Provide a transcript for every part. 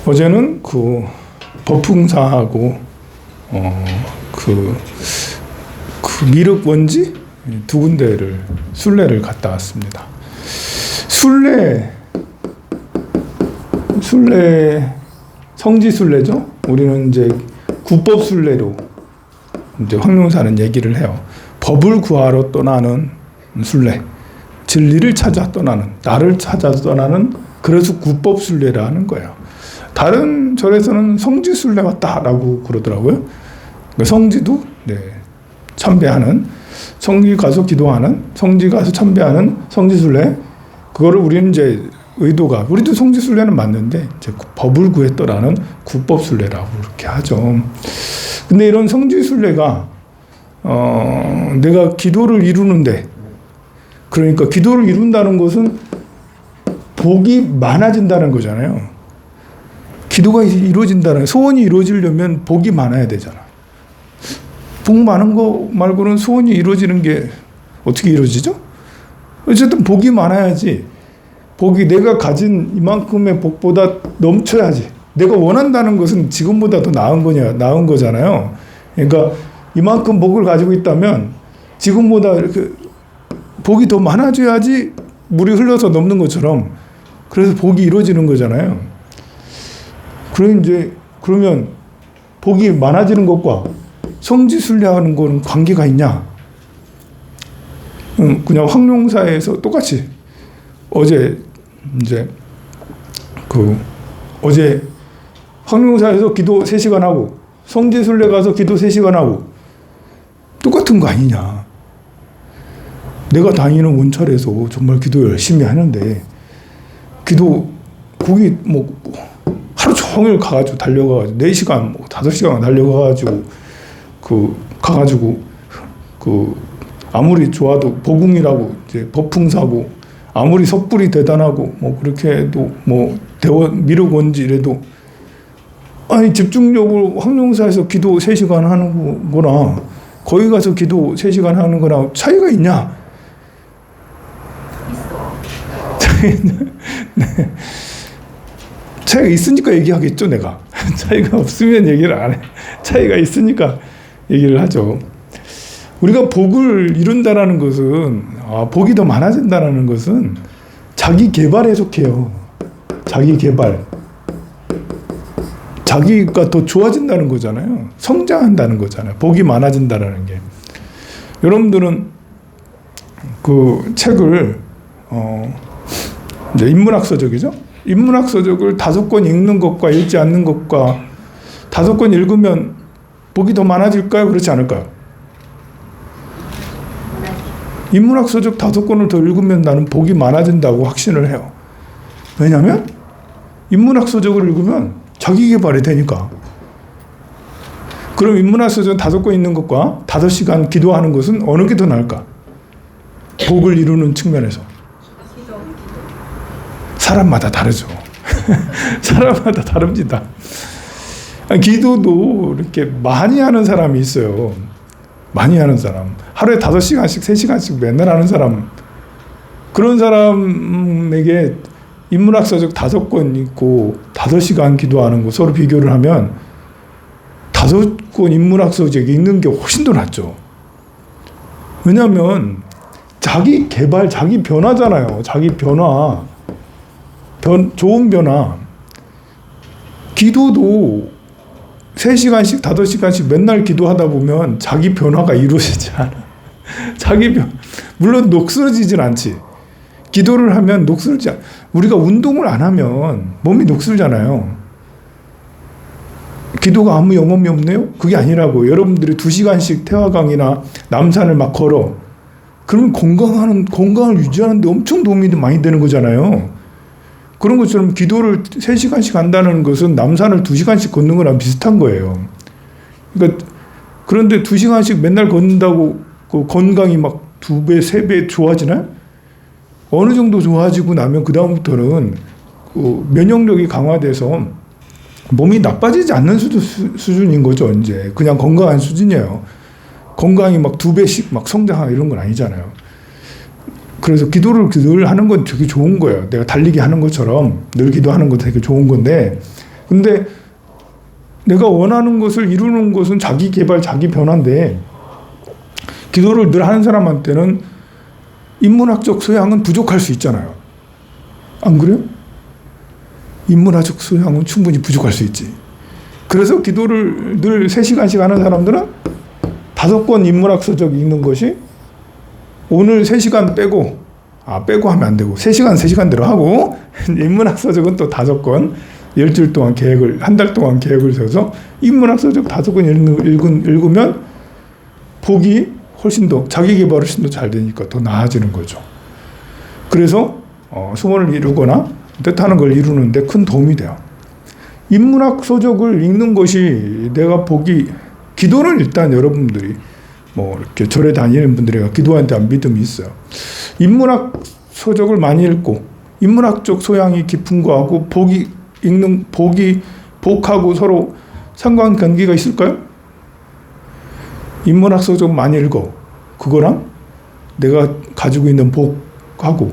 어제는 그 법풍사하고 그 미륵 원지 두 군데를 순례를 갔다 왔습니다. 순례 성지 순례죠. 우리는 이제 구법 순례로 이제 황룡사는 얘기를 해요. 법을 구하러 떠나는 순례, 진리를 찾아 떠나는, 나를 찾아 떠나는, 그래서 구법 순례라 하는 거예요. 다른 절에서는 성지 순례 왔다라고 그러더라고요. 성지도 참배하는, 성지 가서 기도하는, 성지 가서 참배하는 성지 순례. 그거를 우리는 이제 의도가, 우리도 성지 순례는 맞는데 이제 법을 구했더라는 구법 순례라고 그렇게 하죠. 근데 이런 성지 순례가 내가 기도를 이루는데, 그러니까 기도를 이룬다는 것은 복이 많아진다는 거잖아요. 기도가 이루어진다는, 소원이 이루어지려면 복이 많아야 되잖아. 복 많은 거 말고는 소원이 이루어지는 게 어떻게 이루어지죠? 어쨌든 복이 많아야지. 복이 내가 가진 이만큼의 복보다 넘쳐야지. 내가 원한다는 것은 지금보다 더 나은 거잖아요. 그러니까 이만큼 복을 가지고 있다면 지금보다 이렇게 복이 더 많아져야지 물이 흘러서 넘는 것처럼, 그래서 복이 이루어지는 거잖아요. 그러면 복이 많아지는 것과 성지 순례하는 거는 관계가 있냐? 그냥 황룡사에서 똑같이 어제 황룡사에서 기도 3시간 하고 성지 순례 가서 기도 3시간 하고 똑같은 거 아니냐? 내가 다니는 원찰에서 정말 기도 열심히 하는데 거기 하루 종일 가가지고 달려가가지고 4시간, 5시간 달려가가지고 아무리 좋아도 보궁이라고 이제 법풍사고 아무리 석불이 대단하고 그렇게 해도 미륵 원지 이래도 집중적으로 황룡사에서 기도 3시간 하는 거나 거기 가서 기도 3시간 하는 거나 차이가 있냐? 네. 차이가 있으니까 얘기하겠죠, 내가. 차이가 없으면 얘기를 안 해. 차이가 있으니까 얘기를 하죠. 우리가 복을 이룬다라는 것은, 복이 더 많아진다는 것은 자기 개발에 속해요. 자기 개발. 자기가 더 좋아진다는 거잖아요. 성장한다는 거잖아요. 복이 많아진다는 게. 여러분들은 그 책을, 이제 인문학서적이죠? 인문학서적을 5권 읽는 것과 읽지 않는 것과 5권 읽으면 복이 더 많아질까요? 그렇지 않을까요? 인문학서적 5권을 더 읽으면 나는 복이 많아진다고 확신을 해요. 왜냐하면 인문학서적을 읽으면 자기 개발이 되니까. 그럼 인문학서적 5권 읽는 것과 5시간 기도하는 것은 어느 게 더 나을까? 복을 이루는 측면에서. 사람마다 다르죠. 사람마다 다릅니다. 기도도 이렇게 많이 하는 사람이 있어요. 많이 하는 사람. 하루에 5시간씩, 3시간씩 맨날 하는 사람. 그런 사람에게 인문학서적 5권 읽고 5시간 기도하는 거 서로 비교를 하면 5권 인문학서적 읽는 게 훨씬 더 낫죠. 왜냐하면 자기 개발, 자기 변화잖아요. 자기 변화. 좋은 변화. 기도도 3시간씩, 5시간씩 맨날 기도하다 보면 자기 변화가 이루어지지 않아. 물론 녹슬어지진 않지. 기도를 하면 녹슬지 않아. 우리가 운동을 안 하면 몸이 녹슬잖아요. 기도가 아무 영험이 없네요? 그게 아니라고. 여러분들이 2시간씩 태화강이나 남산을 막 걸어. 그러면 건강을 유지하는 데 엄청 도움이 많이 되는 거잖아요. 그런 것처럼 기도를 3시간씩 한다는 것은 남산을 2시간씩 걷는 거랑 비슷한 거예요. 그러니까 그런데 2시간씩 맨날 걷는다고 그 건강이 막 2배, 3배 좋아지나요? 어느 정도 좋아지고 나면 그 다음부터는 그 면역력이 강화돼서 몸이 나빠지지 않는 수준인 거죠. 이제 그냥 건강한 수준이에요. 건강이 막 2배씩 막 성장하고 이런 건 아니잖아요. 그래서 기도를 늘 하는 건 되게 좋은 거예요. 내가 달리기 하는 것처럼 늘 기도하는 것도 되게 좋은 건데, 근데 내가 원하는 것을 이루는 것은 자기 개발, 자기 변화인데, 기도를 늘 하는 사람한테는 인문학적 소양은 부족할 수 있잖아요. 안 그래요? 인문학적 소양은 충분히 부족할 수 있지. 그래서 기도를 늘 3시간씩 하는 사람들은 5권 인문학 서적 읽는 것이, 오늘 3시간 빼고 하면 안 되고 3시간대로 하고, 인문학 서적은 또 5권, 일주일 동안 한 달 동안 계획을 세워서 인문학 서적 5권 읽으면 복이 훨씬 더, 자기 개발이 훨씬 더 잘 되니까 더 나아지는 거죠. 그래서 소원을 이루거나 뜻하는 걸 이루는데 큰 도움이 돼요. 인문학 서적을 읽는 것이 내가 기도는 일단 여러분들이 이렇게 절에 다니는 분들이 기도하는 데 믿음이 있어요. 인문학 서적을 많이 읽고 인문학적 소양이 깊은 거하고 복하고 서로 상관관계가 있을까요? 인문학 서적 많이 읽어. 그거랑 내가 가지고 있는 복하고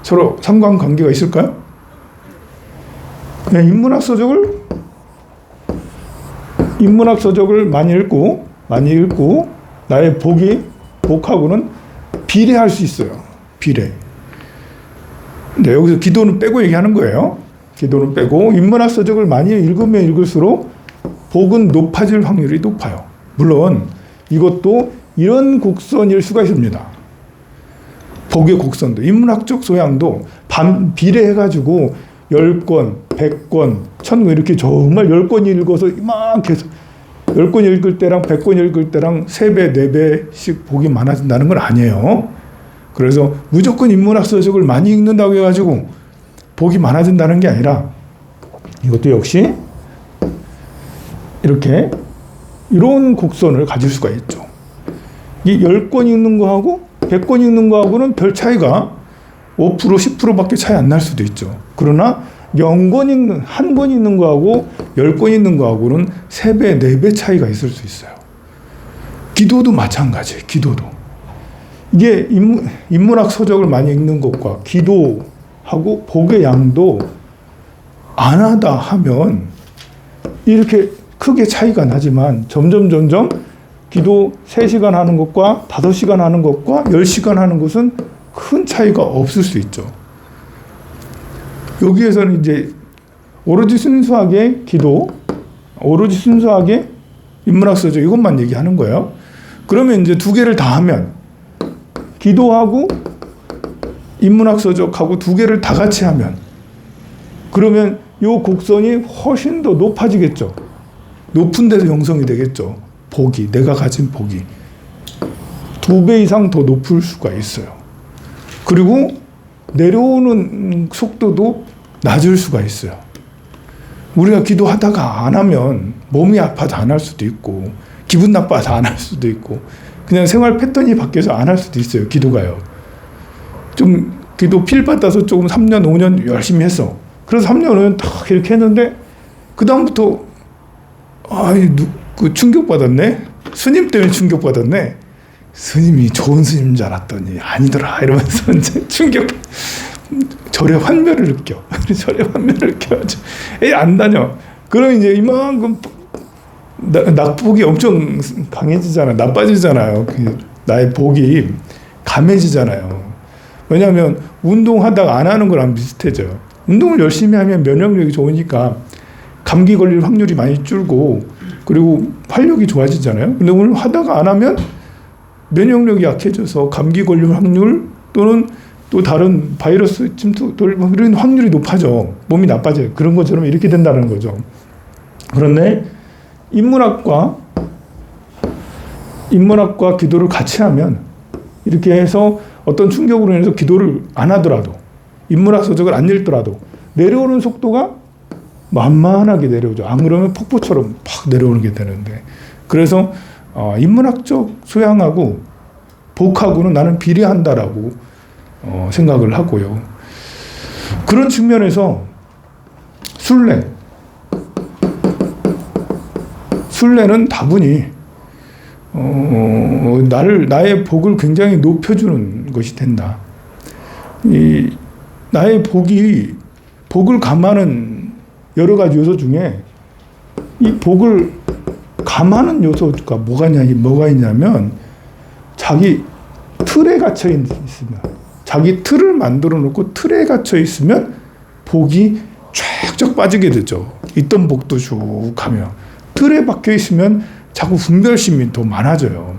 서로 상관관계가 있을까요? 그냥 인문학 서적을 많이 읽고 나의 복하고는 비례할 수 있어요. 비례. 근데 여기서 기도는 빼고 얘기하는 거예요. 기도는 빼고 인문학 서적을 많이 읽으면 읽을수록 복은 높아질 확률이 높아요. 물론 이것도 이런 곡선일 수가 있습니다. 복의 곡선도, 인문학적 소양도 비례해가지고 10권, 100권, 1000권 이렇게 정말 10권 읽어서 이만큼 해서 10권 읽을 때랑 100권 읽을 때랑 3배, 4배씩 복이 많아진다는 건 아니에요. 그래서 무조건 인문학 서적을 많이 읽는다고 해가지고 복이 많아진다는 게 아니라, 이것도 역시 이런 곡선을 가질 수가 있죠. 이 10권 읽는 거하고 100권 읽는 거하고는 별 차이가 5%, 10%밖에 차이 안 날 수도 있죠. 그러나 한 권 읽는 거하고 10권 읽는 거하고는 3배, 4배 차이가 있을 수 있어요. 기도도 마찬가지예요. 기도도. 이게 인문학 서적을 많이 읽는 것과 기도하고 복의 양도 안 하다 하면 이렇게 크게 차이가 나지만 점점 기도 3시간 하는 것과 5시간 하는 것과 10시간 하는 것은 큰 차이가 없을 수 있죠. 여기에서는 이제 오로지 순수하게 기도, 오로지 순수하게 인문학 서적 이것만 얘기하는 거예요. 그러면 이제 2개를 다 하면, 기도하고 인문학 서적하고 2개를 다 같이 하면, 그러면 이 곡선이 훨씬 더 높아지겠죠. 높은 데서 형성이 되겠죠. 내가 가진 복이 2배 이상 더 높을 수가 있어요. 그리고 내려오는 속도도 낮을 수가 있어요. 우리가 기도하다가 안 하면 몸이 아파서 안 할 수도 있고, 기분 나빠서 안 할 수도 있고, 그냥 생활 패턴이 바뀌어서 안 할 수도 있어요. 기도가요. 좀 기도 필 받아서 조금 3년, 5년 열심히 했어. 그래서 3년, 5년 딱 이렇게 했는데 그 다음부터 충격받았네. 스님 때문에 충격받았네. 스님이 좋은 스님인 줄 알았더니 아니더라. 이러면서 이제 절에 환멸을 느껴. 절에 환멸을 느껴가지고 안 다녀. 그럼 이제 이만큼 낙복이 엄청 강해지잖아요. 나빠지잖아요. 나의 복이 감해지잖아요. 왜냐하면 운동하다가 안 하는 거랑 비슷해져요. 운동을 열심히 하면 면역력이 좋으니까 감기 걸릴 확률이 많이 줄고, 그리고 활력이 좋아지잖아요. 근데 오늘 하다가 안 하면 면역력이 약해져서 감기 걸릴 확률 또는 또 다른 바이러스 침투 이런 확률이 높아져. 몸이 나빠져요. 그런 것처럼 이렇게 된다는 거죠. 그런데 인문학과 기도를 같이 하면, 이렇게 해서 어떤 충격으로 인해서 기도를 안 하더라도, 인문학 서적을 안 읽더라도 내려오는 속도가 만만하게 내려오죠. 안 그러면 폭포처럼 팍 내려오는 게 되는데, 그래서 인문학적 소양하고 복하고는 나는 비례한다라고 생각을 하고요. 그런 측면에서 순례는 다분히 나의 복을 굉장히 높여주는 것이 된다. 나의 복을 감하는 여러 가지 요소 중에 이 복을 감하는 요소가 뭐가 있냐면 자기 틀에 갇혀 있으면, 자기 틀을 만들어 놓고 틀에 갇혀 있으면 복이 쫙쫙 빠지게 되죠. 있던 복도 쭉 가면. 틀에 박혀 있으면 자꾸 분별심이 더 많아져요.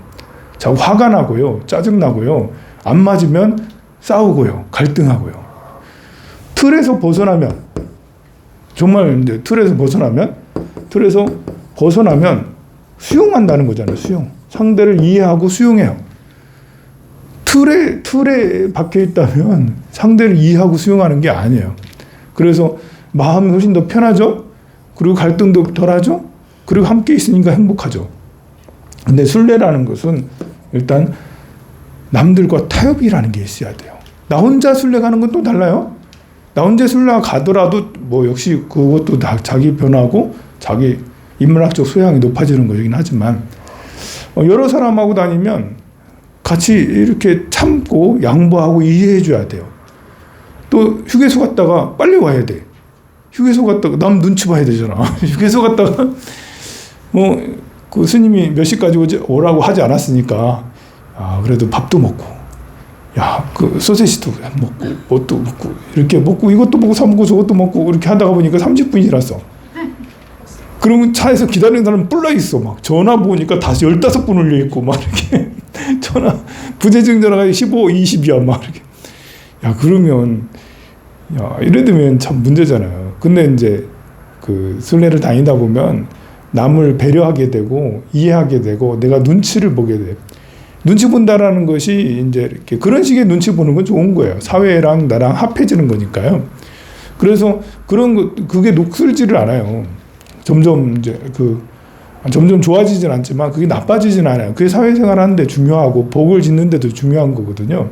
자꾸 화가 나고요. 짜증나고요. 안 맞으면 싸우고요. 갈등하고요. 틀에서 벗어나면, 정말 이제 틀에서 벗어나면 수용한다는 거잖아요. 수용. 상대를 이해하고 수용해요. 틀에 박혀 있다면 상대를 이해하고 수용하는 게 아니에요. 그래서 마음이 훨씬 더 편하죠. 그리고 갈등도 덜하죠. 그리고 함께 있으니까 행복하죠. 근데 순례라는 것은 일단 남들과 타협이라는 게 있어야 돼요. 나 혼자 순례 가는 건 또 달라요. 나 혼자 순례 가더라도 뭐 역시 그것도 다 자기 변화고 자기 인문학적 소양이 높아지는 거긴 하지만, 여러 사람하고 다니면 같이 이렇게 참고 양보하고 이해해 줘야 돼요. 또 휴게소 갔다가 빨리 와야 돼. 휴게소 갔다가 남 눈치 봐야 되잖아. 휴게소 갔다가 그 스님이 몇 시까지 오라고 하지 않았으니까 그래도 밥도 먹고, 그 소세지도 먹고 뭣도 먹고 이렇게 먹고 이것도 먹고 사먹고 저것도 먹고 이렇게 하다가 보니까 30분이 지났어. 그러면 차에서 기다리는 사람 뿔나 있어. 막 전화 보니까 다시 15분 울려 있고 막 이렇게 부재중 전화가 15, 20이야 막 이렇게. 그러면 이래 되면 참 문제잖아요. 근데 이제 그 순례를 다니다 보면 남을 배려하게 되고 이해하게 되고 내가 눈치를 보게 돼. 눈치 본다라는 것이 이제 이렇게 그런 식의 눈치 보는 건 좋은 거예요. 사회랑 나랑 합해지는 거니까요. 그래서 그게 녹슬지를 않아요. 점점 좋아지진 않지만 그게 나빠지진 않아요. 그게 사회생활 하는데 중요하고 복을 짓는 데도 중요한 거거든요.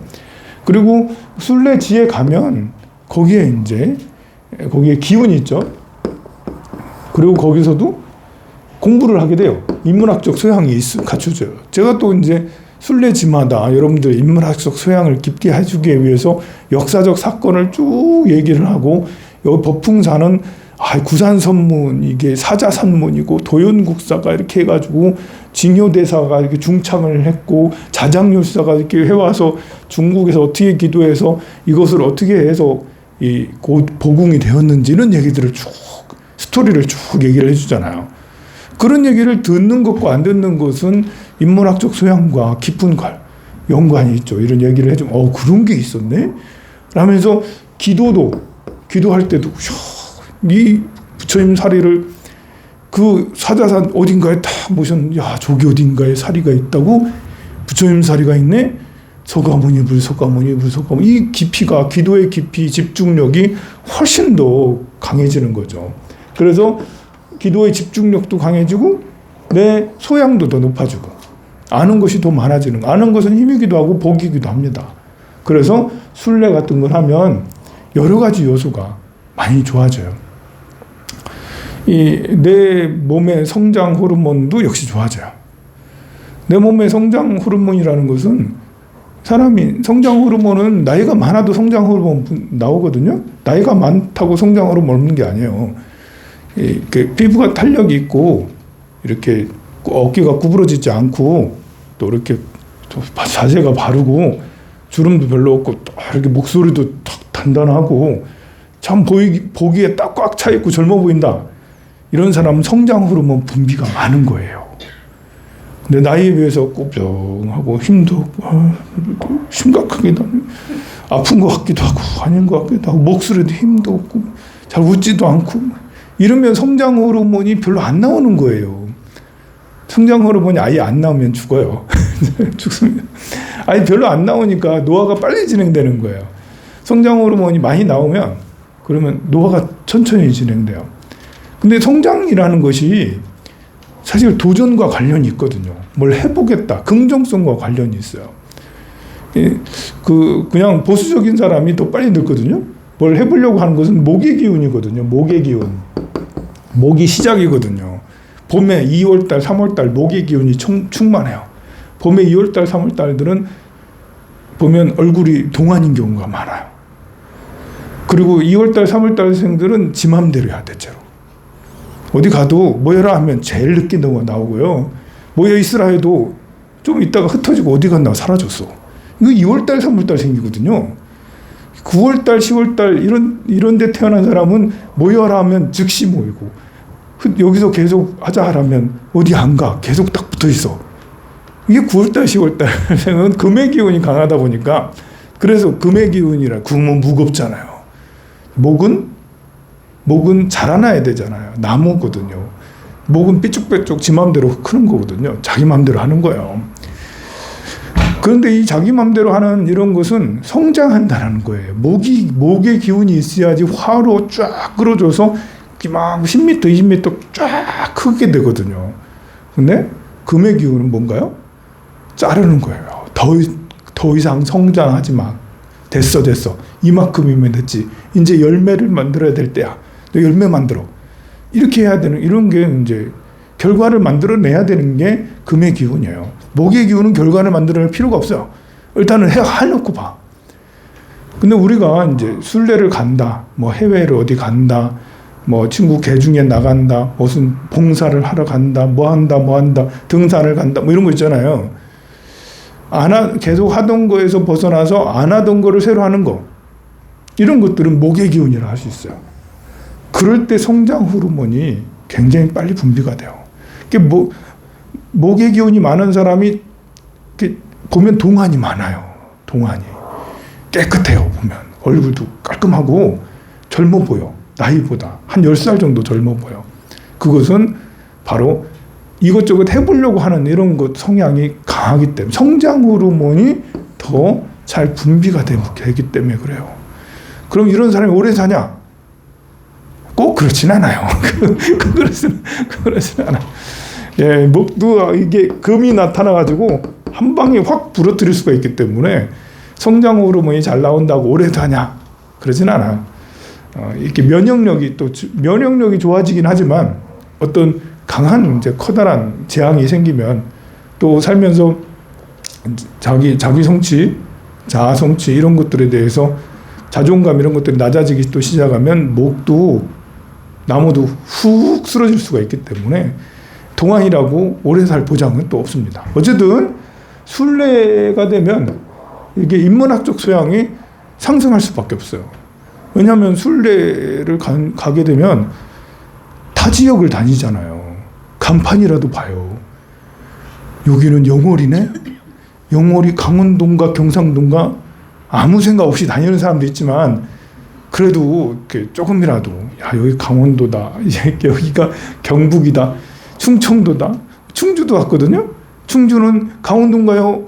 그리고 순례지에 가면 거기에 기운이 있죠. 그리고 거기서도 공부를 하게 돼요. 인문학적 소양이 갖춰져요. 제가 또 이제 순례지마다 여러분들 인문학적 소양을 깊게 해주기 위해서 역사적 사건을 쭉 얘기를 하고, 여기 법풍사는 구산선문 이게 사자산문이고 도연국사가 이렇게 해가지고 징효대사가 이렇게 중창을 했고 자장률사가 이렇게 해와서 중국에서 어떻게 기도해서 이것을 어떻게 해서 이 보궁이 되었는지 이런 얘기들을 쭉 스토리를 쭉 얘기를 해주잖아요. 그런 얘기를 듣는 것과 안 듣는 것은 인문학적 소양과 깊은 연관이 있죠. 이런 얘기를 해주면 그런 게 있었네? 라면서 기도할 때도 이 부처님 사리를 그 사자산 어딘가에 다 모셨는데 저기 어딘가에 사리가 있다고? 부처님 사리가 있네? 서가모니불 이 깊이가 기도의 깊이 집중력이 훨씬 더 강해지는 거죠. 그래서 기도의 집중력도 강해지고 내 소양도 더 높아지고 아는 것이 더 많아지는 거. 아는 것은 힘이기도 하고 복이기도 합니다. 그래서 순례 같은 걸 하면 여러 가지 요소가 많이 좋아져요. 내 몸의 성장 호르몬도 역시 좋아져요. 내 몸의 성장 호르몬이라는 것은 사람이 성장 호르몬은 나이가 많아도 성장 호르몬 나오거든요. 나이가 많다고 성장 호르몬 없는 게 아니에요. 피부가 탄력이 있고 이렇게 어깨가 구부러지지 않고 또 이렇게 자세가 바르고 주름도 별로 없고 또 이렇게 목소리도 탁 단단하고 참 보기에 딱 꽉 차 있고 젊어 보인다. 이런 사람은 성장 호르몬 분비가 많은 거예요. 근데 나이에 비해서 ቁ병하고 힘도 없고 심각하게 아픈 것 같기도 하고 아닌 것 같기도 하고 목소리도 힘도 없고 잘 웃지도 않고 이러면 성장 호르몬이 별로 안 나오는 거예요. 성장 호르몬이 아예 안 나오면 죽어요. 죽습니다. 아예 별로 안 나오니까 노화가 빨리 진행되는 거예요. 성장 호르몬이 많이 나오면 그러면 노화가 천천히 진행돼요. 근데 성장이라는 것이 사실 도전과 관련이 있거든요. 뭘 해보겠다. 긍정성과 관련이 있어요. 그냥 보수적인 사람이 더 빨리 늙거든요. 뭘 해보려고 하는 것은 목의 기운이거든요. 목의 기운. 목이 시작이거든요. 봄에 2월달, 3월달 목의 기운이 충만해요. 봄에 2월달, 3월달들은 보면 얼굴이 동안인 경우가 많아요. 그리고 2월달, 3월달생들은 지 맘대로 해야 대체로. 어디 가도 모여라 하면 제일 늦게 나오고요. 모여 있으라 해도 좀 있다가 흩어지고 어디 갔나 사라졌어. 이거 2월달, 3월달 생기거든요. 9월달, 10월달 이런 데 태어난 사람은 모여라 하면 즉시 모이고, 여기서 계속 하자 하라면 어디 안 가. 계속 딱 붙어 있어. 이게 9월달, 10월달 생은 금의 기운이 강하다 보니까, 그래서 금의 기운이라 금은 무겁잖아요. 목은 자라나야 되잖아요. 나무거든요. 목은 삐쭉빼쭉 지 맘대로 크는 거거든요. 자기 맘대로 하는 거예요. 그런데 이 자기 맘대로 하는 이런 것은 성장한다는 거예요. 목의 기운이 있어야지 화로 쫙 끌어줘서 막 10m, 20m 쫙 크게 되거든요. 근데 금의 기운은 뭔가요? 자르는 거예요. 더 이상 성장하지 마. 됐어. 이만큼이면 됐지. 이제 열매를 만들어야 될 때야. 너 열매 만들어. 이렇게 해야 되는, 이런 게 이제 결과를 만들어내야 되는 게 금의 기운이에요. 목의 기운은 결과를 만들어낼 필요가 없어요. 일단은 해놓고 봐. 근데 우리가 이제 순례를 간다, 뭐 해외를 어디 간다, 뭐 친구 계중에 나간다, 무슨 봉사를 하러 간다, 뭐 한다, 등산을 간다, 뭐 이런 거 있잖아요. 계속 하던 거에서 벗어나서 안 하던 거를 새로 하는 거. 이런 것들은 목의 기운이라 할 수 있어요. 그럴 때 성장 호르몬이 굉장히 빨리 분비가 돼요. 목의 기운이 많은 사람이 보면 동안이 많아요. 동안이. 깨끗해요. 보면. 얼굴도 깔끔하고 젊어 보여. 나이보다. 한 10살 정도 젊어 보여. 그것은 바로 이것저것 해보려고 하는 이런 것 성향이 강하기 때문에, 성장 호르몬이 더 잘 분비가 되기 때문에 그래요. 그럼 이런 사람이 오래 사냐? 꼭 그렇진 않아요. 그렇진 않아요. 예, 목도 이게 금이 나타나가지고 한 방에 확 부러뜨릴 수가 있기 때문에 성장 호르몬이 잘 나온다고 오래 사냐? 그러진 않아요. 이렇게 면역력이 좋아지긴 하지만 어떤 강한 이제 커다란 재앙이 생기면 또 살면서 자기 성취, 자아 성취 이런 것들에 대해서 자존감 이런 것들이 낮아지기 또 시작하면 목도 나무도 훅 쓰러질 수가 있기 때문에 동안이라고 오래 살 보장은 또 없습니다. 어쨌든 순례가 되면 이게 인문학적 소양이 상승할 수밖에 없어요. 왜냐하면 순례를 가게 되면 타 지역을 다니잖아요. 간판이라도 봐요. 여기는 영월이네? 영월이 강원도인가 경상도인가? 아무 생각 없이 다니는 사람도 있지만 그래도 조금이라도 여기 강원도다. 여기가 경북이다. 충청도다. 충주도 왔거든요. 충주는 강원도인가요?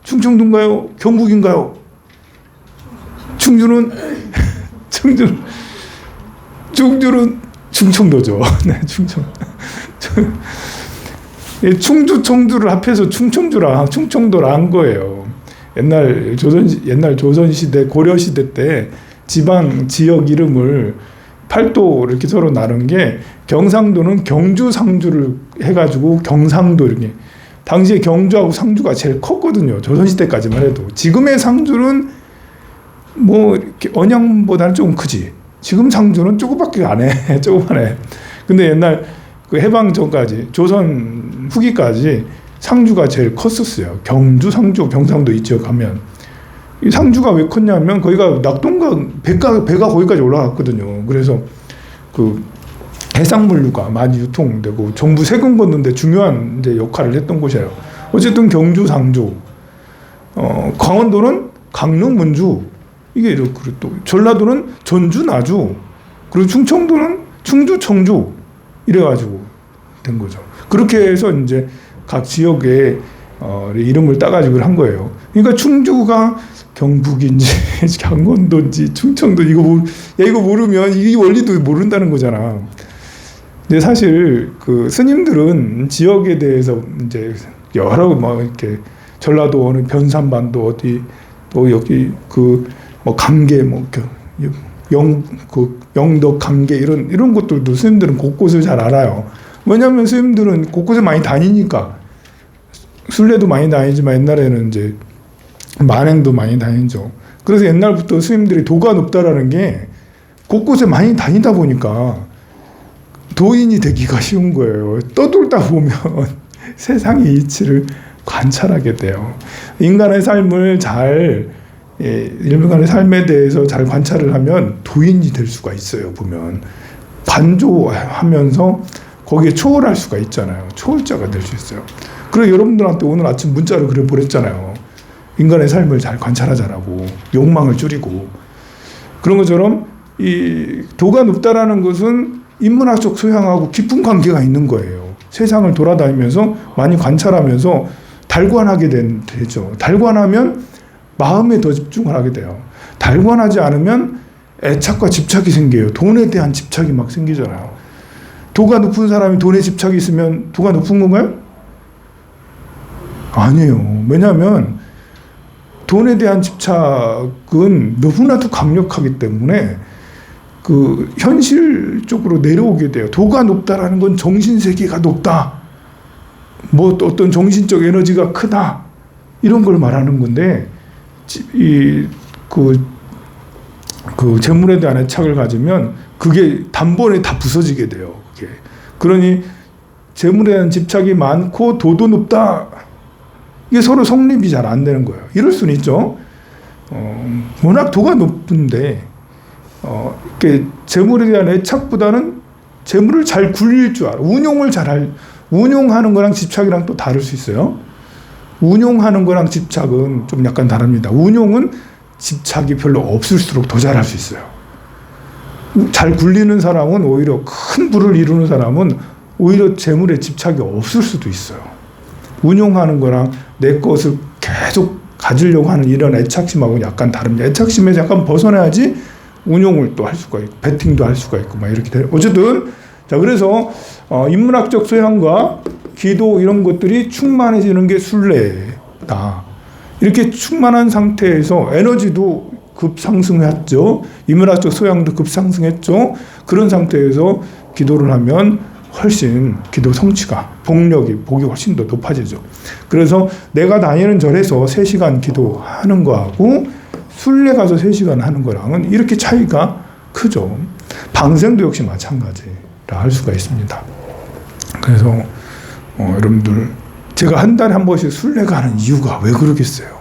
충청도인가요? 경북인가요? 충주는 충청도죠. 네, 청주를 합해서 충청도라 한 거예요. 옛날 조선시대, 고려시대 때 지방, 지역 이름을 팔도 이렇게 서로 나눈 게, 경상도는 경주, 상주를 해가지고 경상도 이렇게. 당시에 경주하고 상주가 제일 컸거든요. 조선시대까지만 해도. 지금의 상주는 뭐 이렇게 언양보다는 조금 크지. 지금 상주는 조금밖에 안 해. 조금만 해. 근데 옛날 그 해방 전까지, 조선 후기까지 상주가 제일 컸었어요. 경주, 상주, 경상도 이쪽 가면. 이 상주가 왜 컸냐면 거기가 낙동강 배가 거기까지 올라갔거든요. 그래서 그 해상물류가 많이 유통되고 정부 세금 걷는데 중요한 이제 역할을 했던 곳이에요. 어쨌든 경주, 상주, 강원도는 강릉, 문주, 이게 이렇게, 또 전라도는 전주, 나주, 그리고 충청도는 충주, 청주 이래가지고 된 거죠. 그렇게 해서 이제 각 지역의 이름을 따가지고 한 거예요. 그러니까 충주가 경북인지 강원도인지 충청도 이거 모르면 이 원리도 모른다는 거잖아. 근데 사실 그 스님들은 지역에 대해서 이제 여러 뭐 이렇게 전라도 어느 변산반도 어디 또 여기 그 뭐 감계 뭐 영덕 감계 이런 것들도 스님들은 곳곳을 잘 알아요. 왜냐하면 스님들은 곳곳에 많이 다니니까. 순례도 많이 다니지만 옛날에는 이제 만행도 많이 다니죠. 그래서 옛날부터 스님들이 도가 높다라는 게 곳곳에 많이 다니다 보니까 도인이 되기가 쉬운 거예요. 떠돌다 보면 세상의 이치를 관찰하게 돼요. 인간의 삶을 인간의 삶에 대해서 잘 관찰을 하면 도인이 될 수가 있어요. 보면 관조하면서 거기에 초월할 수가 있잖아요. 초월자가 될 수 있어요. 그래서 여러분들한테 오늘 아침 문자를 그래 보냈잖아요. 인간의 삶을 잘 관찰하자라고, 욕망을 줄이고. 그런 것처럼 이 도가 높다라는 것은 인문학적 소양하고 깊은 관계가 있는 거예요. 세상을 돌아다니면서 많이 관찰하면서 달관하게 되죠. 달관하면 마음에 더 집중을 하게 돼요. 달관하지 않으면 애착과 집착이 생겨요. 돈에 대한 집착이 막 생기잖아요. 도가 높은 사람이 돈에 집착이 있으면 도가 높은 건가요? 아니에요. 왜냐하면 돈에 대한 집착은 너무나도 강력하기 때문에 그 현실적으로 내려오게 돼요. 도가 높다라는 건 정신세계가 높다. 뭐 어떤 정신적 에너지가 크다. 이런 걸 말하는 건데, 그 재물에 대한 애착을 가지면 그게 단번에 다 부서지게 돼요. 그게. 그러니 재물에 대한 집착이 많고 도도 높다. 이게 서로 성립이 잘 안 되는 거예요. 이럴 수는 있죠. 워낙 도가 높은데, 이렇게 재물에 대한 애착보다는 재물을 잘 굴릴 줄 알아. 운용하는 거랑 집착이랑 또 다를 수 있어요. 운용하는 거랑 집착은 좀 약간 다릅니다. 운용은 집착이 별로 없을수록 더 잘할 수 있어요. 잘 굴리는 사람은 오히려 큰 부를 이루는 사람은 오히려 재물에 집착이 없을 수도 있어요. 운용하는 거랑 내 것을 계속 가지려고 하는 이런 애착심하고는 약간 다릅니다. 애착심에서 약간 벗어나야지 운용을 또 할 수가 있고, 배팅도 할 수가 있고, 막 이렇게 돼요. 어쨌든, 자, 그래서, 인문학적 소양과 기도 이런 것들이 충만해지는 게 순례다. 이렇게 충만한 상태에서 에너지도 급상승했죠. 인문학적 소양도 급상승했죠. 그런 상태에서 기도를 하면 훨씬 기도 성취가, 복이 훨씬 더 높아지죠. 그래서 내가 다니는 절에서 3시간 기도하는 거하고 순례 가서 3시간 하는 거랑은 이렇게 차이가 크죠. 방생도 역시 마찬가지라 할 수가 있습니다. 그래서 여러분들, 제가 한 달에 한 번씩 순례 가는 이유가 왜 그러겠어요?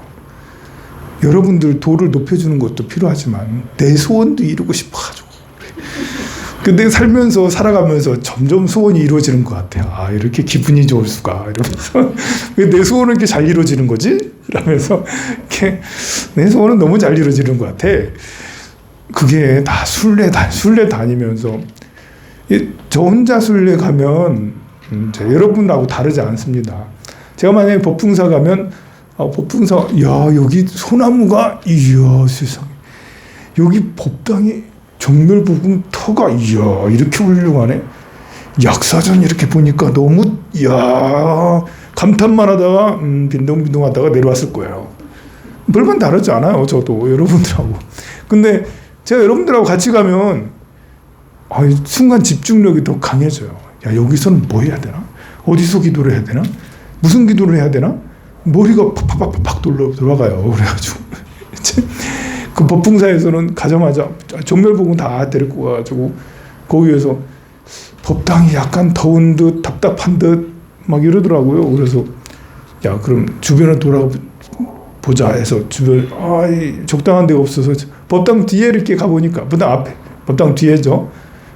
여러분들 도를 높여주는 것도 필요하지만 내 소원도 이루고 싶어가지고. 근데 살아가면서 점점 소원이 이루어지는 것 같아요. 아, 이렇게 기분이 좋을 수가. 이러면서. 왜 내 소원은 이렇게 잘 이루어지는 거지? 이러면서. 내 소원은 너무 잘 이루어지는 것 같아. 그게 다 순례 다니면서. 저 혼자 순례 가면, 여러분하고 다르지 않습니다. 제가 만약에 법풍사 가면, 야, 여기 소나무가, 이야, 세상에. 여기 법당이 정멸부금 터가, 이야, 이렇게 훌륭하네. 약사전 이렇게 보니까 너무, 이야, 감탄만 하다가, 빈둥빈둥 하다가 내려왔을 거예요. 별반 다르지 않아요, 저도, 여러분들하고. 근데 제가 여러분들하고 같이 가면, 순간 집중력이 더 강해져요. 야, 여기서는 뭐 해야 되나? 어디서 기도를 해야 되나? 무슨 기도를 해야 되나? 머리가 팍팍팍팍 돌아가요. 그래가지고. 그 법풍사에서는 가자마자 정멸복은 다 데리고 와가지고 거기에서 법당이 약간 더운 듯 답답한 듯 막 이러더라고요. 그래서 야, 그럼 주변을 돌아보자 해서 주변 적당한 데가 없어서 법당 뒤에 이렇게 가보니까, 법당 앞에, 법당 뒤에죠.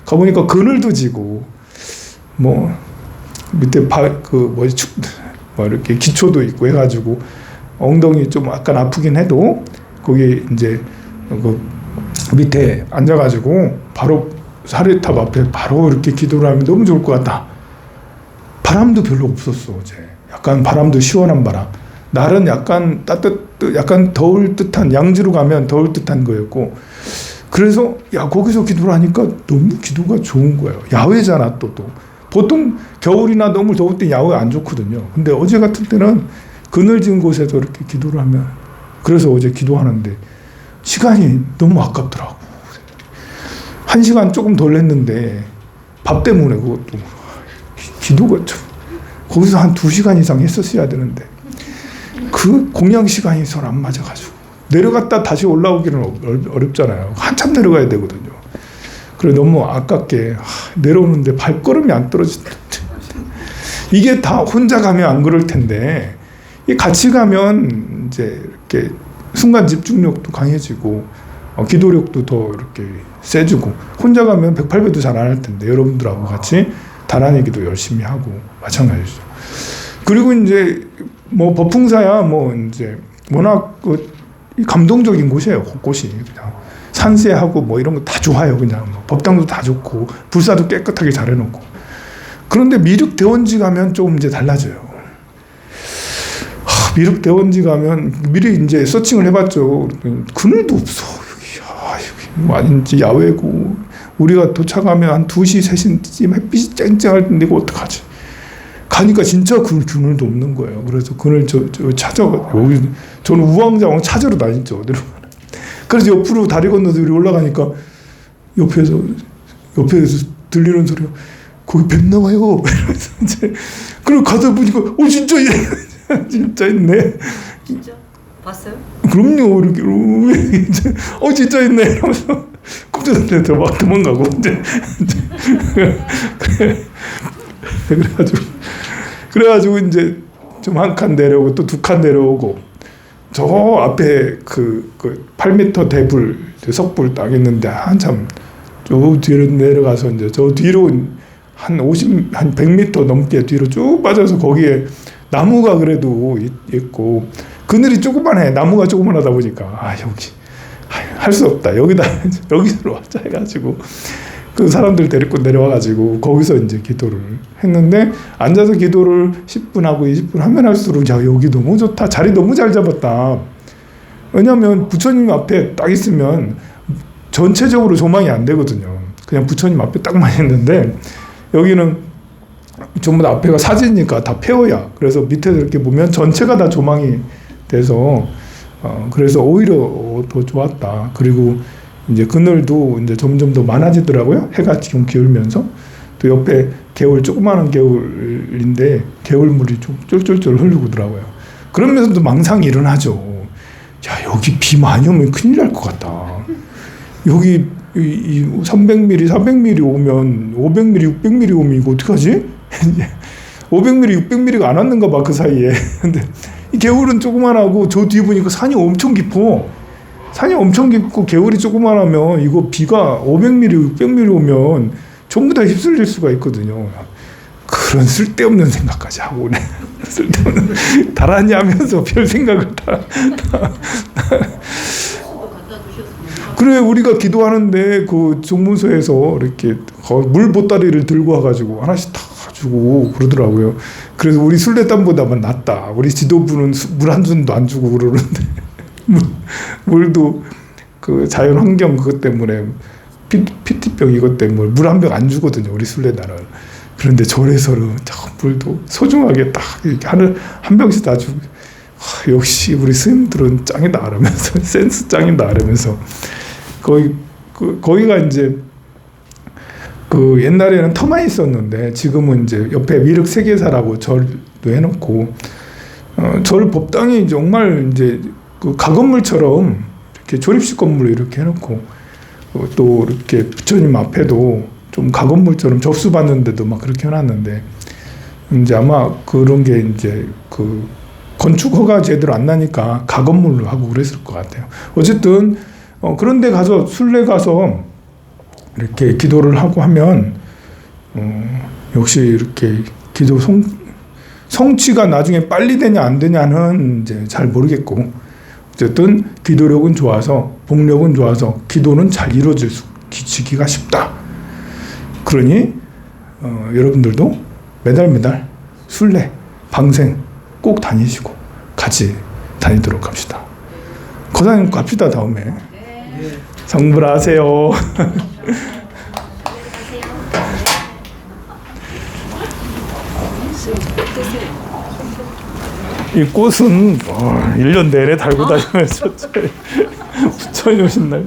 가보니까 그늘도 지고 뭐 밑에 이렇게 기초도 있고 해가지고 엉덩이 좀 약간 아프긴 해도 거기 이제 그 밑에 앉아가지고 바로 사례탑 앞에 바로 이렇게 기도를 하면 너무 좋을 것 같다. 바람도 별로 없었어, 어제. 약간 바람도 시원한 바람. 날은 약간 약간 더울 듯한, 양지로 가면 더울 듯한 거였고. 그래서 야, 거기서 기도를 하니까 너무 기도가 좋은 거예요. 야외잖아, 또. 보통 겨울이나 너무 더울 때 야외 안 좋거든요. 근데 어제 같은 때는 그늘진 곳에서 이렇게 기도를 하면, 그래서 어제 기도하는데 시간이 너무 아깝더라고. 1시간 조금 덜 했는데 밥 때문에 그것도 기도가 좀, 거기서 한 2시간 이상 했었어야 되는데 그 공양 시간이 서로 안 맞아가지고 내려갔다 다시 올라오기는 어렵잖아요. 한참 내려가야 되거든요. 그래 너무 아깝게 내려오는데 발걸음이 안 떨어진다. 이게 다 혼자 가면 안 그럴 텐데 같이 가면 이제 이렇게 순간 집중력도 강해지고 기도력도 더 이렇게 세지고 혼자 가면 108배도 잘 안 할 텐데 여러분들하고 같이 달아내기도 열심히 하고 마찬가지죠. 그리고 이제 뭐 법흥사야 뭐 이제 워낙 그 감동적인 곳이에요. 곳곳이 그냥 산세하고 뭐 이런 거 다 좋아요. 그냥 뭐 법당도 다 좋고 불사도 깨끗하게 잘 해놓고. 그런데 미륵 대원지 가면 조금 이제 달라져요. 미륵 대원지 가면 미리 이제 서칭을 해봤죠. 그늘도 없어. 여기 아닌지 야외고 우리가 도착하면 한 2시, 3시쯤 햇빛이 쨍쨍할 텐데 이거 어떡하지? 가니까 진짜 그늘도 없는 거예요. 그래서 그늘 저 찾아가 여기 저는 우왕좌왕 찾으러 다녔죠. 어디로. 그래서 옆으로 다리 건너서 우리 올라가니까 옆에서 들리는 소리가 거기 뱀 나와요. 이러면서 이제 그리고 가다 보니까 진짜 진짜 있네. 진짜 봤어요? 그럼요. 이렇게 이제 진짜 있네. 이러면서 꼼짝없이 막 도망가고 이제 그래가지고 이제 좀 한 칸 내려오고 또 2칸 내려오고 저 앞에 그 8m 대불 석불 딱 있는데 한참 저 뒤로 내려가서 이제 저 뒤로 한 100m 넘게 뒤로 쭉 빠져서 거기에 나무가 그래도 있고 그늘이 조그만해. 나무가 조그만하다 보니까 여기 할 수 없다. 여기로 왔자 해가지고 그 사람들 데리고 내려와가지고 거기서 이제 기도를 했는데 앉아서 기도를 10분 하고 20분 하면 할수록 여기 너무 좋다. 자리 너무 잘 잡았다. 왜냐하면 부처님 앞에 딱 있으면 전체적으로 조망이 안 되거든요. 그냥 부처님 앞에 딱만 있는데 여기는 전부 다 앞에가 사진이니까 다 폐허야. 그래서 밑에서 이렇게 보면 전체가 다 조망이 돼서 그래서 오히려 더 좋았다. 그리고 이제 그늘도 이제 점점 더 많아지더라고요. 해가 지금 기울면서 또 옆에 개울 조그마한 개울인데 개울물이 좀 쫄쫄쫄 흐르더라고요. 그러면서도 망상이 일어나죠. 여기 비 많이 오면 큰일 날 것 같다. 여기 300mm, 400mm 오면 500mm, 600mm 오면 이거 어떡하지? 500mm, 600mm가 안 왔는가 봐 그 사이에. 근데 이 개울은 조그만하고 저 뒤에 보니까 산이 엄청 깊어. 산이 엄청 깊고 개울이 조그만하면 이거 비가 500mm, 600mm 오면 전부 다 휩쓸릴 수가 있거든요. 그런 쓸데없는 생각까지 하고 쓸데없는 달았냐 하면서 별 생각을 다 그래 우리가 기도하는데 그 종문소에서 이렇게 물 보따리를 들고 와가지고 하나씩 다 주고 그러더라고요. 그래서 우리 순례단보다만 낫다. 우리 지도부는 물 한 잔도 안 주고 그러는데 물도 그 자연 환경 그것 때문에 PT병 이것 때문에 물 한 병 안 주거든요. 우리 순례단은. 그런데 절에서는 물도 소중하게 딱 이렇게 한 병씩 다 주고 역시 우리 스님들은 짱이다 이러면서 센스 짱이다 이러면서 거기가 이제 그 옛날에는 터만 있었는데 지금은 이제 옆에 미륵 세계사라고 절도 해놓고 절 법당이 정말 이제 그 가건물처럼 이렇게 조립식 건물을 이렇게 해놓고 또 이렇게 부처님 앞에도 좀 가건물처럼 접수받는데도 막 그렇게 해놨는데 이제 아마 그런 게 이제 그 건축 허가 제대로 안 나니까 가건물로 하고 그랬을 것 같아요. 어쨌든 그런데 가서 순례 가서 이렇게 기도를 하고 하면 역시 이렇게 기도 성취가 나중에 빨리 되냐 안 되냐는 이제 잘 모르겠고 어쨌든 기도력은 좋아서 복력은 좋아서 기도는 잘 이루어지기가 쉽다. 그러니 여러분들도 매달 순례 방생 꼭 다니시고 같이 다니도록 합시다. 거상 갑시다. 다음에 성불하세요. 이 꽃은 1년 내내 달고 다니면서 부처님 오신 날